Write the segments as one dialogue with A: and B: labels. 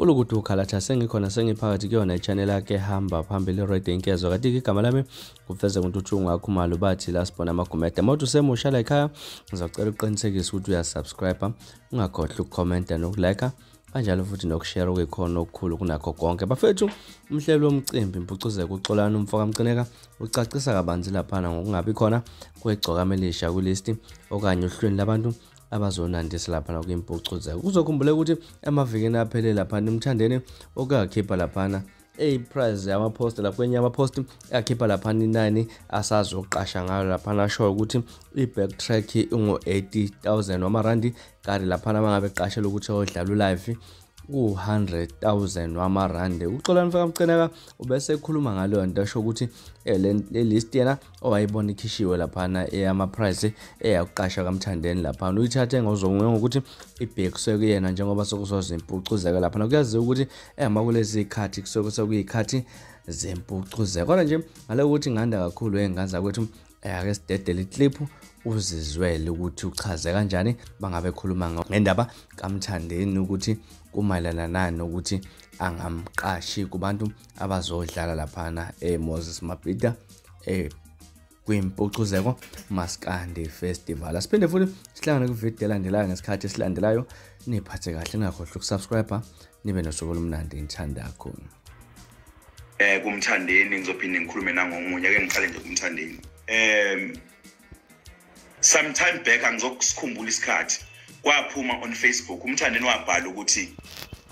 A: Kulukuthi ukhalatha sengikhona sengiphakathi kuyona ichannel yakhe hamba phambili radio inkezo kanti igama lami kufeza uNtuthu ngakhumalo bathi la sibona amagumede mawuthi semusha la ekhaya ngizocela uqinisekise ukuthi uyasubscribe ungakhohlwa ukucomment nokulike kanjalo futhi nokushare okukhona okukhulu kunakho konke bafethu umhlelo womcimbi impucuzeko uXolani Mcineka ucacisa kabanzi lapha ngokungabi khona kwegcoka melisha kwiLesi okanye uhlweni labantu abazonandisa lapha kwiMpucuzeko kuzokhumbula ukuthi emavikini aphelele lapha uMthandeni okakhipha lapha prize yama-post lapha kwenye ama-post yakhipha lapha inani asazoqasha ngayo lapha nasho ukuthi i-backtrack ingo-80,000 wamarandi kanti lapha mangabe eqashela ukuthi odlala live u100,000 wamarandi uXolani Mcineka ubese ekhuluma ngalo nto asho ukuthi le list yena owayibona ikhishiwe lapha eyama price eyaqasha kaMthandeni lapha uyithathe ngokuthi ibhekise kuyena njengoba sokuzoza impucuzeko lapha kuyaziwa ukuthi kulezi ikhathi sekuyikhathi zempucuzeko kodwa nje ngale ukuthi nganda kakhulu engaza kwethu ake sidedele iclip uzizwele ukuthi uchaze kanjani bangabe khuluma ngendaba kaMthandeni ukuthi kumayelana nani ukuthi angamqashi kubantu abazodlala lapha Moses Mabhida kwiMpucuzeko Maskandi Festival asiphinde futhi sihlangane kwivideo elandelayo ngesikhathi esilandelayo niphathe kahle ningakhohlwa ukusubscribe nibe nosuku olumnandi ngithanda kakhulu
B: kuMthandeni ngizophinde ngikhulume nangomunye ake ngiqale nje kuMthandeni sometime back angizokusikhumbula isikhathi kwaphuma on Facebook uMthandeni wabhala ukuthi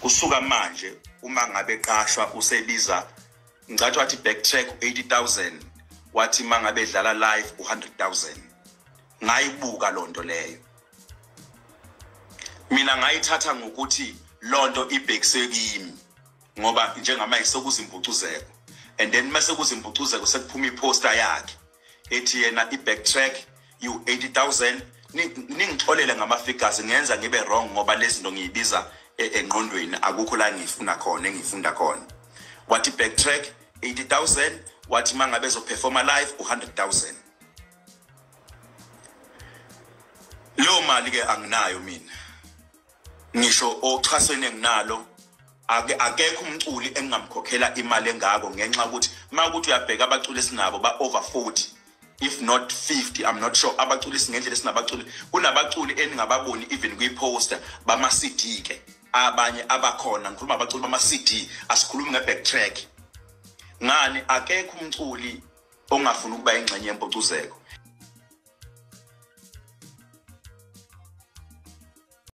B: kusuka manje uma ngabe eqashwa usebiza ngicathi wathi backtrack 80,000 wathi mangabe edlala live 100,000 ngayibuka lonto leyo mina ngayithatha ngokuthi lonto ibhekise kimi ngoba njengama isokuza impucuzeko and then mase kuza impucuzeko sekuphuma iposter yakhe ethi yena i-backtrack you-80,000 ningixolele ngama-figures ngenza ngibe wrong ngoba lezi ndo ngiyibiza engqondweni akukho la ngifuna khona engifunda khona wathi backtrack 80,000 wathi mangabe ezoperforma live 100,000 leyo mali ke anginayo mina ngisho ochasene enginalo akekho umculi engingamkhokhela imali engako ngenxa ukuthi makuthi uyabheka abaculi esinabo ba over 40 if not 50 I'm not sure abaculi singendlela esinabaculi kunabaculi eningababoni even kwi-poster bama CD ke abanye abakhona ngikhuluma abaculi bama CD asikhulumi nge-backtrack ngani akekho umculi ongafuna ukuba ingxenye yempucuzeko